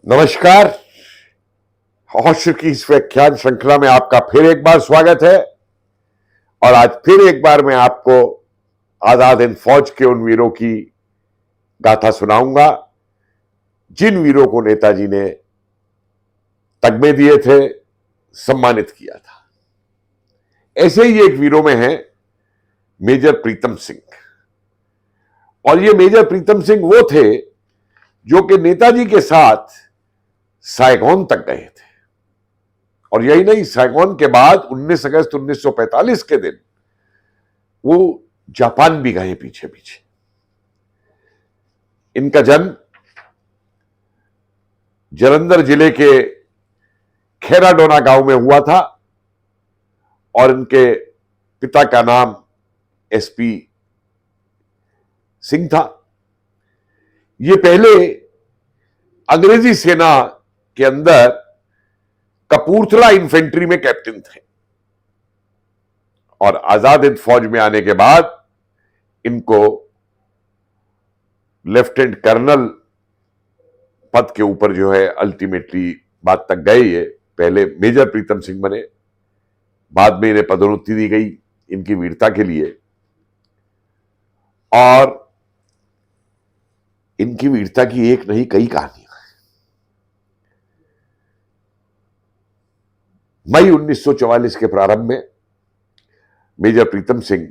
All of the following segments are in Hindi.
नमस्कार। हौश की इस व्याख्यान श्रृंखला में आपका फिर एक बार स्वागत है और आज फिर एक बार मैं आपको आजाद हिंद फौज के उन वीरों की गाथा सुनाऊंगा जिन वीरों को नेताजी ने तगमे दिए थे, सम्मानित किया था। ऐसे ही एक वीरों में है मेजर प्रीतम सिंह। और ये मेजर प्रीतम सिंह वो थे जो कि नेताजी के साथ साइगोन तक गए थे। और यही नहीं, साइगोन के बाद 19 अगस्त 1945 के दिन वो जापान भी गए पीछे पीछे। इनका जन्म जालंधर जिले के खेराडोना गांव में हुआ था और इनके पिता का नाम एसपी सिंह था। ये पहले अंग्रेजी सेना के अंदर कपूरथला इन्फेंट्री में कैप्टन थे और आजाद हिंद फौज में आने के बाद इनको लेफ्टिनेंट कर्नल पद के ऊपर जो है अल्टीमेटली बात तक गए। ये पहले मेजर प्रीतम सिंह बने, बाद में इन्हें पदोन्नति दी गई इनकी वीरता के लिए। और इनकी वीरता की एक नहीं कई कहानियां। मई 1944 के प्रारंभ में मेजर प्रीतम सिंह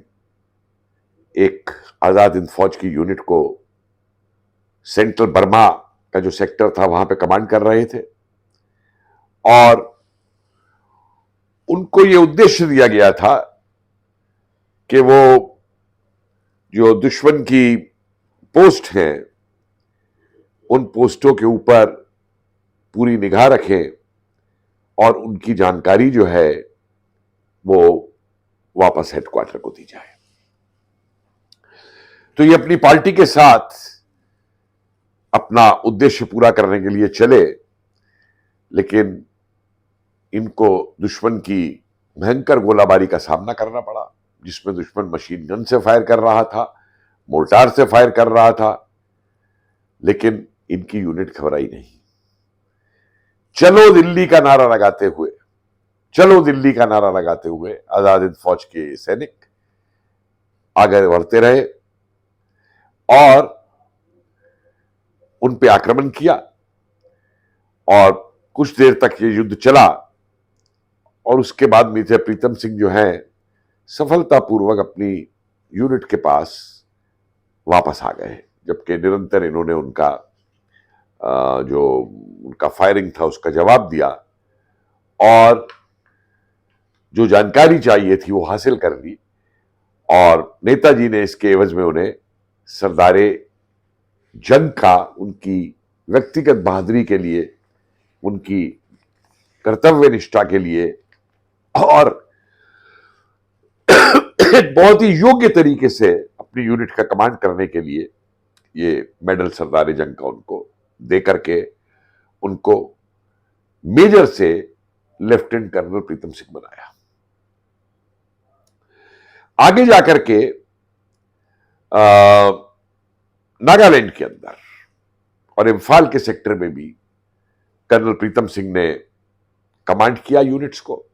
एक आजाद हिंद फौज की यूनिट को सेंट्रल बर्मा का जो सेक्टर था वहां पे कमांड कर रहे थे और उनको यह उद्देश्य दिया गया था कि वो जो दुश्मन की पोस्ट हैं उन पोस्टों के ऊपर पूरी निगाह रखें और उनकी जानकारी जो है वो वापस हेडक्वार्टर को दी जाए। तो ये अपनी पार्टी के साथ अपना उद्देश्य पूरा करने के लिए चले, लेकिन इनको दुश्मन की भयंकर गोलाबारी का सामना करना पड़ा, जिसमें दुश्मन मशीन गन से फायर कर रहा था, मोर्टार से फायर कर रहा था, लेकिन इनकी यूनिट घबराई नहीं। चलो दिल्ली का नारा लगाते हुए, चलो दिल्ली का नारा लगाते हुए आजाद हिंद फौज के सैनिक आगे बढ़ते रहे और उन पे आक्रमण किया और कुछ देर तक ये युद्ध चला। और उसके बाद मेजर प्रीतम सिंह जो है सफलतापूर्वक अपनी यूनिट के पास वापस आ गए, जबकि निरंतर इन्होंने उनका जो उनका फायरिंग था उसका जवाब दिया और जो जानकारी चाहिए थी वो हासिल कर ली। और नेताजी ने इसके एवज में उन्हें सरदारे जंग का, उनकी व्यक्तिगत बहादुरी के लिए, उनकी कर्तव्य निष्ठा के लिए और एक बहुत ही योग्य तरीके से अपनी यूनिट का कमांड करने के लिए ये मेडल सरदारे जंग का उनको दे करके उनको मेजर से लेफ्टिनेंट कर्नल प्रीतम सिंह बनाया। आगे जाकर के नागालैंड के अंदर और इम्फाल के सेक्टर में भी कर्नल प्रीतम सिंह ने कमांड किया यूनिट्स को।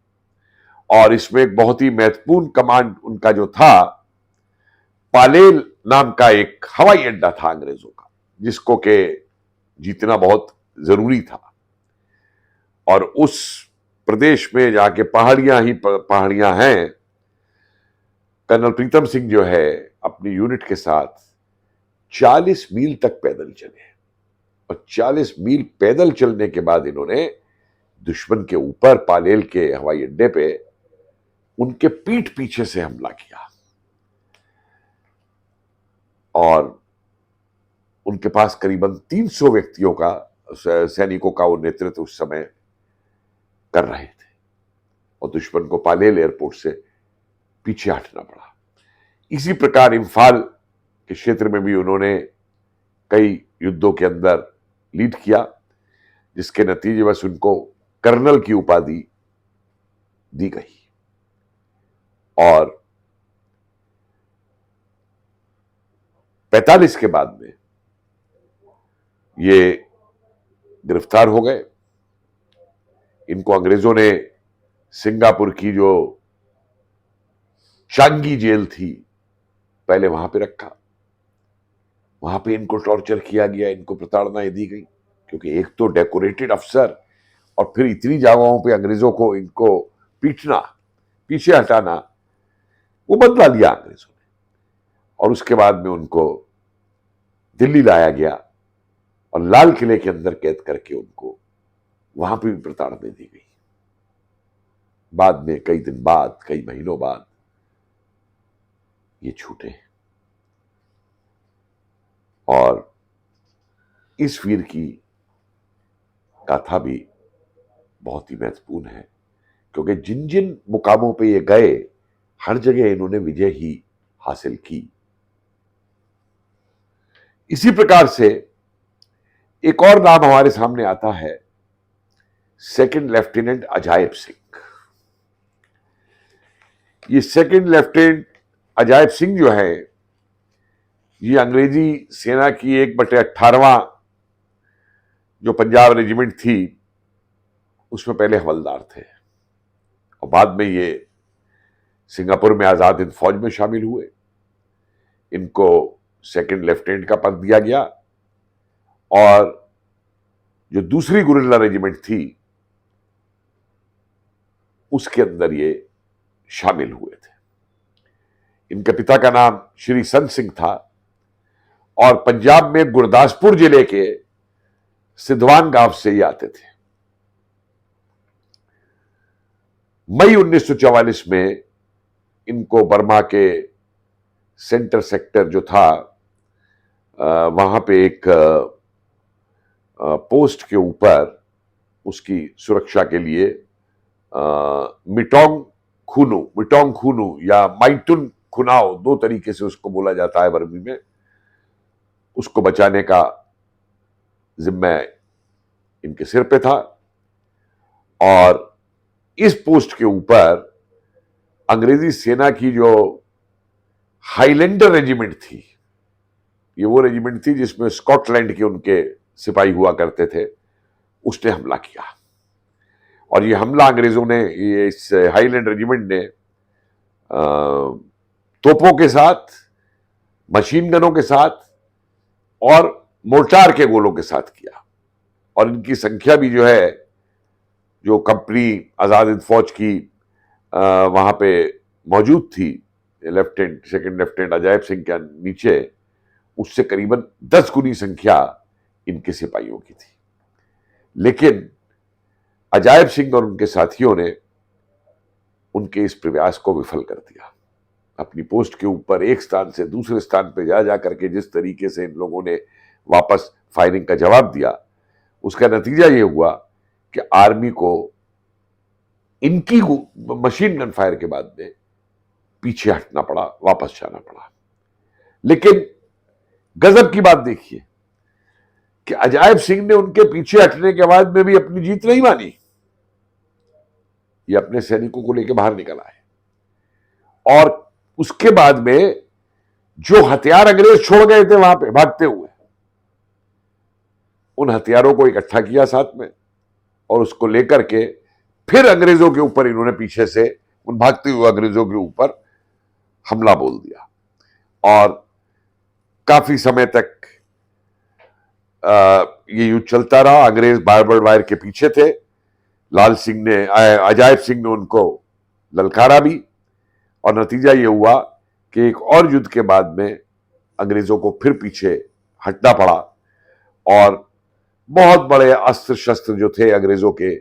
और इसमें एक बहुत ही महत्वपूर्ण कमांड उनका जो था, पालेल नाम का एक हवाई अड्डा था अंग्रेजों का, जिसको के जीतना बहुत जरूरी था। और उस प्रदेश में जाके पहाड़ियां ही पहाड़ियां हैं। कर्नल प्रीतम सिंह जो है अपनी यूनिट के साथ 40 मील तक पैदल चले और 40 मील पैदल चलने के बाद इन्होंने दुश्मन के ऊपर पालेल के हवाई अड्डे पे उनके पीठ पीछे से हमला किया और उनके पास करीबन 300 व्यक्तियों का, सैनिकों का वो नेतृत्व उस समय कर रहे थे और दुश्मन को पालेल एयरपोर्ट से पीछे हटना पड़ा। इसी प्रकार इम्फाल के क्षेत्र में भी उन्होंने कई युद्धों के अंदर लीड किया, जिसके नतीजे बस उनको कर्नल की उपाधि दी गई। और 45 के बाद में ये गिरफ्तार हो गए। इनको अंग्रेजों ने सिंगापुर की जो चांगी जेल थी पहले वहां पे रखा। वहां पे इनको टॉर्चर किया गया, इनको प्रताड़नाएं दी गई, क्योंकि एक तो डेकोरेटेड अफसर और फिर इतनी जगहों पे अंग्रेजों को इनको पीटना, पीछे हटाना, वो बदला लिया अंग्रेजों ने। और उसके बाद में उनको दिल्ली लाया गया और लाल किले के अंदर कैद करके उनको वहां पे भी प्रताड़ना दी गई। बाद में कई दिन बाद, कई महीनों बाद ये छूटे। और इस वीर की गाथा भी बहुत ही महत्वपूर्ण है, क्योंकि जिन जिन मुकामों पे ये गए हर जगह इन्होंने विजय ही हासिल की। इसी प्रकार से एक और नाम हमारे सामने आता है, सेकंड लेफ्टिनेंट अजायब सिंह। ये सेकंड लेफ्टिनेंट अजायब सिंह जो है, ये अंग्रेजी सेना की 1/18वां जो पंजाब रेजिमेंट थी उसमें पहले हवलदार थे, और बाद में ये सिंगापुर में आजाद हिंद फौज में शामिल हुए। इनको सेकंड लेफ्टिनेंट का पद दिया गया, और जो दूसरी गुरिल्ला रेजिमेंट थी उसके अंदर ये शामिल हुए थे। इनके पिता का नाम श्री संत सिंह था, और पंजाब में गुरदासपुर जिले के सिद्धवान गांव से ही आते थे। मई 1944 में इनको बर्मा के सेंटर सेक्टर जो था वहां पे एक पोस्ट के ऊपर उसकी सुरक्षा के लिए मिटोंग खुनू या माइटुन खुनाओ, दो तरीके से उसको बोला जाता है बर्मी में, उसको बचाने का जिम्मा इनके सिर पे था। और इस पोस्ट के ऊपर अंग्रेजी सेना की जो हाईलैंडर रेजिमेंट थी, ये वो रेजिमेंट थी जिसमें स्कॉटलैंड के उनके सिपाही हुआ करते थे, उसने हमला किया। और ये हमला अंग्रेजों ने, ये इस हाईलैंड रेजिमेंट ने तोपों के साथ, मशीन गनों के साथ और मोर्टार के गोलों के साथ किया। और इनकी संख्या भी जो है, जो कंपनी आजाद हिंद फौज की वहां पे मौजूद थी लेफ्टिनेंट, सेकंड लेफ्टिनेंट अजायब सिंह के नीचे, उससे करीबन 10 गुनी संख्या इनके सिपाहियों की थी। लेकिन अजायब सिंह और उनके साथियों ने उनके इस प्रयास को विफल कर दिया। अपनी पोस्ट के ऊपर एक स्थान से दूसरे स्थान पर जा करके जिस तरीके से इन लोगों ने वापस फायरिंग का जवाब दिया, उसका नतीजा यह हुआ कि आर्मी को इनकी मशीन गन फायर के बाद में पीछे हटना पड़ा, वापस जाना पड़ा। लेकिन गजब की बात देखिए कि अजायब सिंह ने उनके पीछे हटने के बाद में भी अपनी जीत नहीं मानी। ये अपने सैनिकों को लेकर बाहर निकल आए, और उसके बाद में जो हथियार अंग्रेज छोड़ गए थे वहां पे भागते हुए, उन हथियारों को इकट्ठा किया साथ में, और उसको लेकर के फिर अंग्रेजों के ऊपर इन्होंने पीछे से उन भागते हुए अंग्रेजों के ऊपर हमला बोल दिया। और काफी समय तक ये युद्ध चलता रहा। अंग्रेज बारबर्ड वायर के पीछे थे। लाल सिंह ने, अजायब सिंह ने उनको ललकारा भी, और नतीजा ये हुआ कि एक और युद्ध के बाद में अंग्रेजों को फिर पीछे हटना पड़ा, और बहुत बड़े अस्त्र शस्त्र जो थे अंग्रेजों के,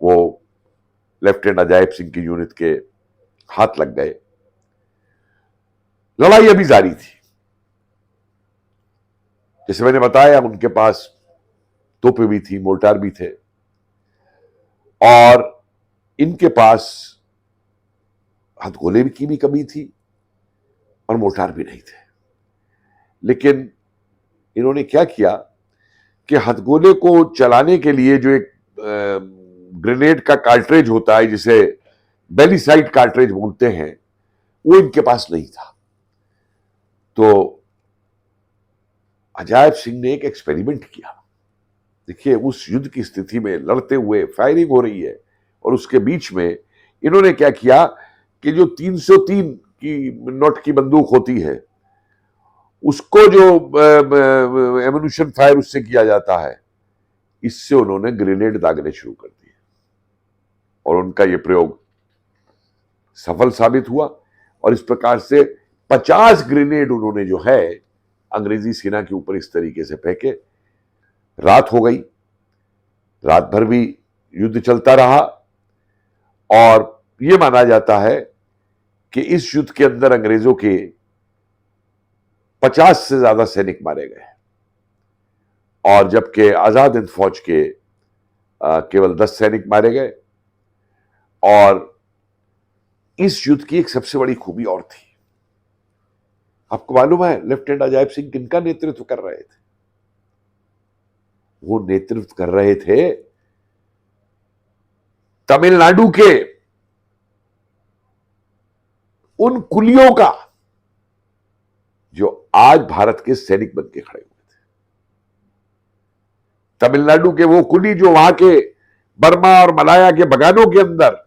वो लेफ्टिनेंट अजायब सिंह की यूनिट के हाथ लग गए। लड़ाई अभी जारी थी। जैसे मैंने बताया, उनके पास तोपें भी थी, मोर्टार भी थे, और इनके पास हथगोले की भी कमी थी और मोर्टार भी नहीं थे। लेकिन इन्होंने क्या किया कि हथगोले को चलाने के लिए जो एक ग्रेनेड का कार्ट्रेज होता है, जिसे बेलीसाइड कार्ट्रेज बोलते हैं, वो इनके पास नहीं था। तो अजायब सिंह ने एक एक्सपेरिमेंट किया। देखिए, उस युद्ध की स्थिति में लड़ते हुए फायरिंग हो रही है और उसके बीच में इन्होंने क्या किया कि जो 303 की नोट की बंदूक होती है, उसको जो एम्यूनिशन फायर उससे किया जाता है, इससे उन्होंने ग्रेनेड दागने शुरू कर दिए और उनका यह प्रयोग सफल साबित हुआ और इस प्रकार से 50 ग्रेनेड उन्होंने जो है अंग्रेजी सेना के ऊपर इस तरीके से फेंके। रात हो गई, रात भर भी युद्ध चलता रहा और यह माना जाता है कि इस युद्ध के अंदर अंग्रेजों के 50 से ज्यादा सैनिक मारे गए और जबकि आजाद हिंद फौज के केवल 10 सैनिक मारे गए। और इस युद्ध की एक सबसे बड़ी खूबी और थी, आपको मालूम है लेफ्टिनेंट अजायब सिंह किनका नेतृत्व कर रहे थे? वो नेतृत्व कर रहे थे तमिलनाडु के उन कुलियों का जो आज भारत के सैनिक बन के खड़े हुए थे। तमिलनाडु के वो कुली जो वहां के बर्मा और मलाया के बगानों के अंदर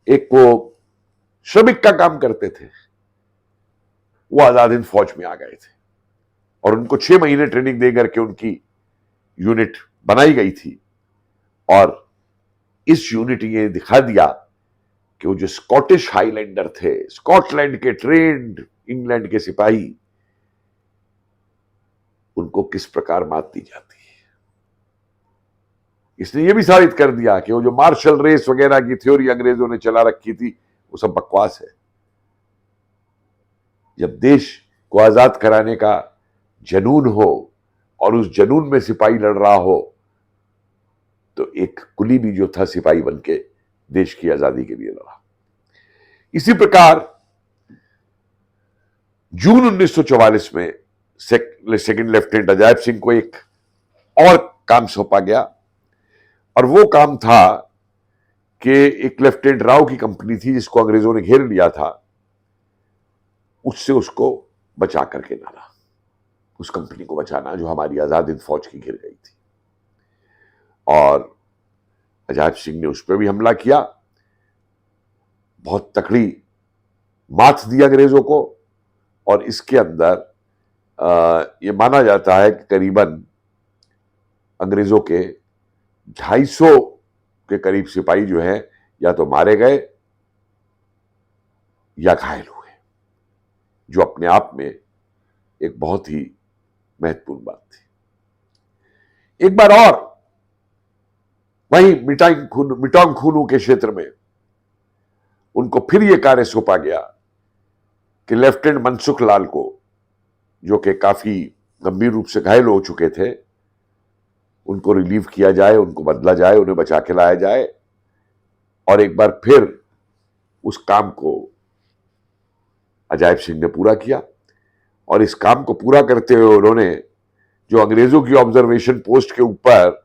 एक वो श्रमिक का काम करते थे, वो आजाद हिंद फौज में आ गए थे और उनको 6 महीने ट्रेनिंग देकर के उनकी यूनिट बनाई गई थी। और इस यूनिट ने दिखा दिया कि वो जो स्कॉटिश हाईलैंडर थे, स्कॉटलैंड के ट्रेंड इंग्लैंड के सिपाही, उनको किस प्रकार मात दी जाती है। इसने यह भी साबित कर दिया कि वो जो मार्शल रेस वगैरह की थ्योरी अंग्रेजों ने चला रखी थी, वो सब बकवास है। जब देश को आजाद कराने का जनून हो और उस जनून में सिपाही लड़ रहा हो, तो एक कुली भी जो था सिपाही बन के देश की आजादी के लिए लड़ा। इसी प्रकार जून 1944 में सेकंड लेफ्टिनेंट अजायब सिंह को एक और काम सौंपा गया और वो काम था कि एक लेफ्टिनेंट राव की कंपनी थी जिसको अंग्रेजों ने घेर लिया था, उससे उसको बचा करके लाना, उस कंपनी को बचाना जो हमारी आजाद हिंद फौज की घिर गई थी। और अजायब सिंह ने उस पर भी हमला किया, बहुत तकड़ी मात दी अंग्रेजों को और इसके अंदर यह माना जाता है कि करीबन अंग्रेजों के 250 के करीब सिपाही जो हैं या तो मारे गए या घायल हुए, जो अपने आप में एक बहुत ही महत्वपूर्ण बात थी। एक बार और वहीं मिटांग खूनू के क्षेत्र में उनको फिर यह कार्य सौंपा गया कि लेफ्टिनेंट मनसुख लाल को, जो कि काफी गंभीर रूप से घायल हो चुके थे, उनको रिलीव किया जाए, उनको बदला जाए, उन्हें बचा के लाया जाए। और एक बार फिर उस काम को अजायब सिंह ने पूरा किया और इस काम को पूरा करते हुए उन्होंने जो अंग्रेजों की ऑब्जर्वेशन पोस्ट के ऊपर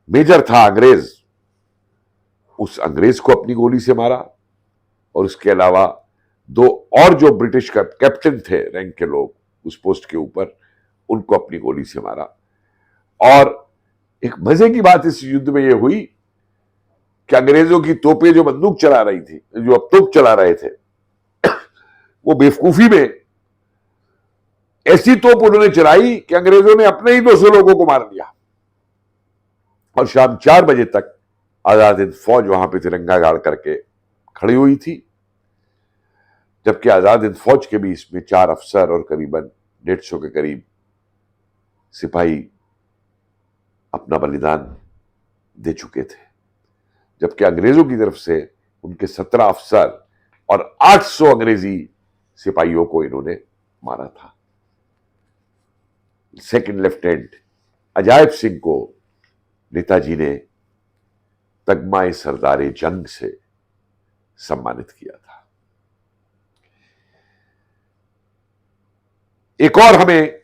मेजर था अंग्रेज, उस अंग्रेज को अपनी गोली से मारा और उसके अलावा 2 और जो ब्रिटिश कैप्टन थे रैंक के लोग उस पोस्ट के ऊपर, उनको अपनी गोली से मारा। और एक मजे की बात इस युद्ध में यह हुई कि अंग्रेजों की तोपें जो बंदूक चला रही थी, जो अब तोप चला रहे थे, वो बेवकूफी में ऐसी तोप उन्होंने चलाई कि अंग्रेजों ने अपने ही 200 लोगों को मार दिया और शाम 4 बजे तक आजाद हिंद फौज वहां पे तिरंगा गाड़ करके खड़ी हुई थी, जबकि आजाद हिंद फौज के भी इसमें 4 अफसर और करीबन 150 के करीब सिपाही अपना बलिदान दे चुके थे, जबकि अंग्रेजों की तरफ से उनके 17 अफसर और 800 अंग्रेजी सिपाहियों को इन्होंने मारा था। सेकंड लेफ्टिनेंट अजायब सिंह को नेताजी ने तगमाए सरदारे जंग से सम्मानित किया था। एक और हमें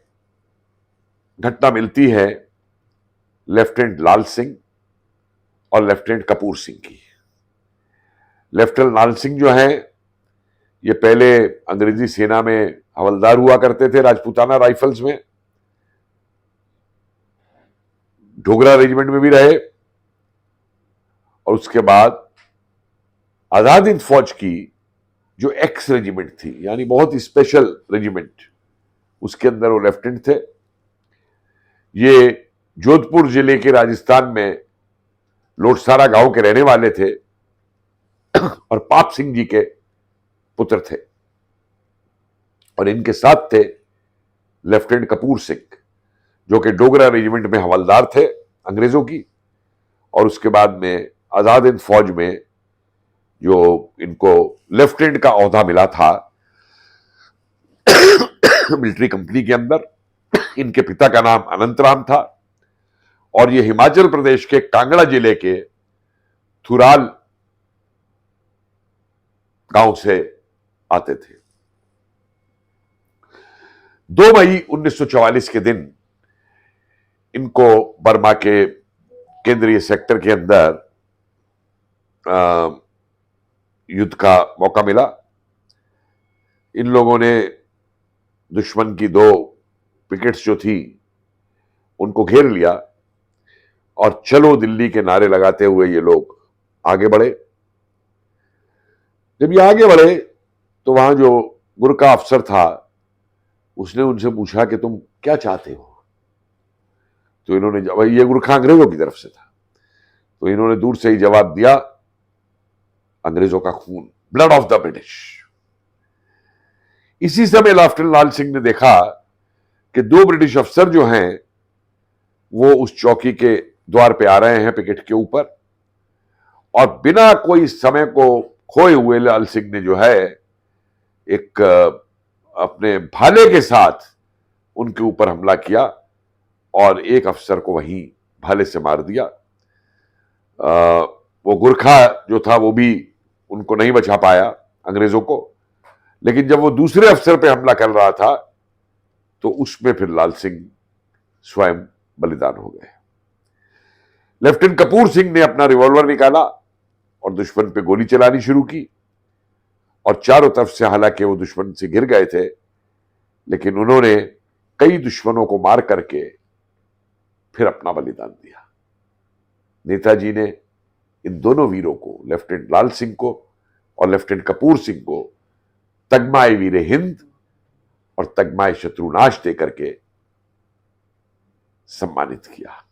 घटना मिलती है लेफ्टिनेंट लाल सिंह और लेफ्टिनेंट कपूर सिंह की। लेफ्टिनेंट लाल सिंह जो हैं, ये पहले अंग्रेजी सेना में हवलदार हुआ करते थे राजपूताना राइफल्स में, डोगरा रेजिमेंट में भी रहे और उसके बाद आजाद हिंद फौज की जो एक्स रेजिमेंट थी, यानी बहुत ही स्पेशल रेजिमेंट, उसके अंदर वो लेफ्टिनेंट थे। ये जोधपुर जिले के राजस्थान में लोटसारा गांव के रहने वाले थे और पाप सिंह जी के पुत्र थे। और इनके साथ थे लेफ्टिनेंट कपूर सिंह, जो कि डोगरा रेजिमेंट में हवलदार थे अंग्रेजों की, और उसके बाद में आजाद हिंद फौज में जो इनको लेफ्टिनेंट का ओहदा मिला था मिलिट्री कंपनी के अंदर। इनके पिता का नाम अनंतराम था और ये हिमाचल प्रदेश के कांगड़ा जिले के थुराल गांव से आते थे। 2 मई 1944 के दिन इनको बर्मा के केंद्रीय सेक्टर के अंदर युद्ध का मौका मिला। इन लोगों ने दुश्मन की 2 पिकेट्स जो थी उनको घेर लिया और चलो दिल्ली के नारे लगाते हुए ये लोग आगे बढ़े। जब ये आगे बढ़े तो वहां जो गुरखा अफसर था उसने उनसे पूछा कि तुम क्या चाहते हो। तो इन्होंने, ये गुरखा अंग्रेजों की तरफ से था, तो इन्होंने दूर से ही जवाब दिया, अंग्रेजों का खून, ब्लड ऑफ द ब्रिटिश। इसी समय लेफ्टिनेंट लाल सिंह ने देखा कि 2 ब्रिटिश अफसर जो हैं वो उस चौकी के द्वार पे आ रहे हैं पिकेट के ऊपर, और बिना कोई समय को खोए हुए लाल सिंह ने जो है एक अपने भाले के साथ उनके ऊपर हमला किया और एक अफसर को वहीं भाले से मार दिया। वो गुरखा जो था वो भी उनको नहीं बचा पाया अंग्रेजों को, लेकिन जब वो दूसरे अफसर पे हमला कर रहा था तो उसमें फिर लाल सिंह स्वयं बलिदान हो गए। लेफ्टिनेंट कपूर सिंह ने अपना रिवॉल्वर निकाला और दुश्मन पे गोली चलानी शुरू की, और चारों तरफ से, हालांकि वो दुश्मन से घिर गए थे, लेकिन उन्होंने कई दुश्मनों को मार करके फिर अपना बलिदान दिया। नेताजी ने इन दोनों वीरों को, लेफ्टिनेंट लाल सिंह को और लेफ्टिनेंट कपूर सिंह को, तगमाए वीर हिंद और तगमाए शत्रुनाश देकर के सम्मानित किया।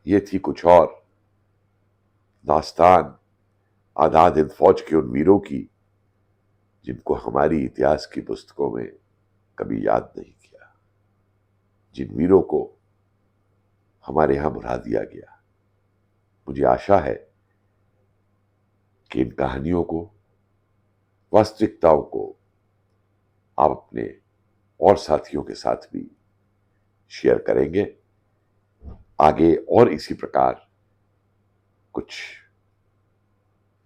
ये थी कुछ और दास्तान आजाद हिंद फौज के उन वीरों की जिनको हमारी इतिहास की पुस्तकों में कभी याद नहीं किया, जिन वीरों को हमारे यहां भुला दिया गया। मुझे आशा है कि इन कहानियों को, वास्तविकताओं को आप अपने और साथियों के साथ भी शेयर करेंगे। आगे और इसी प्रकार कुछ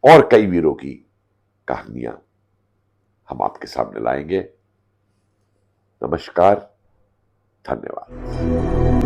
और कई वीरों की कहानियां हम आपके सामने लाएंगे। नमस्कार, धन्यवाद।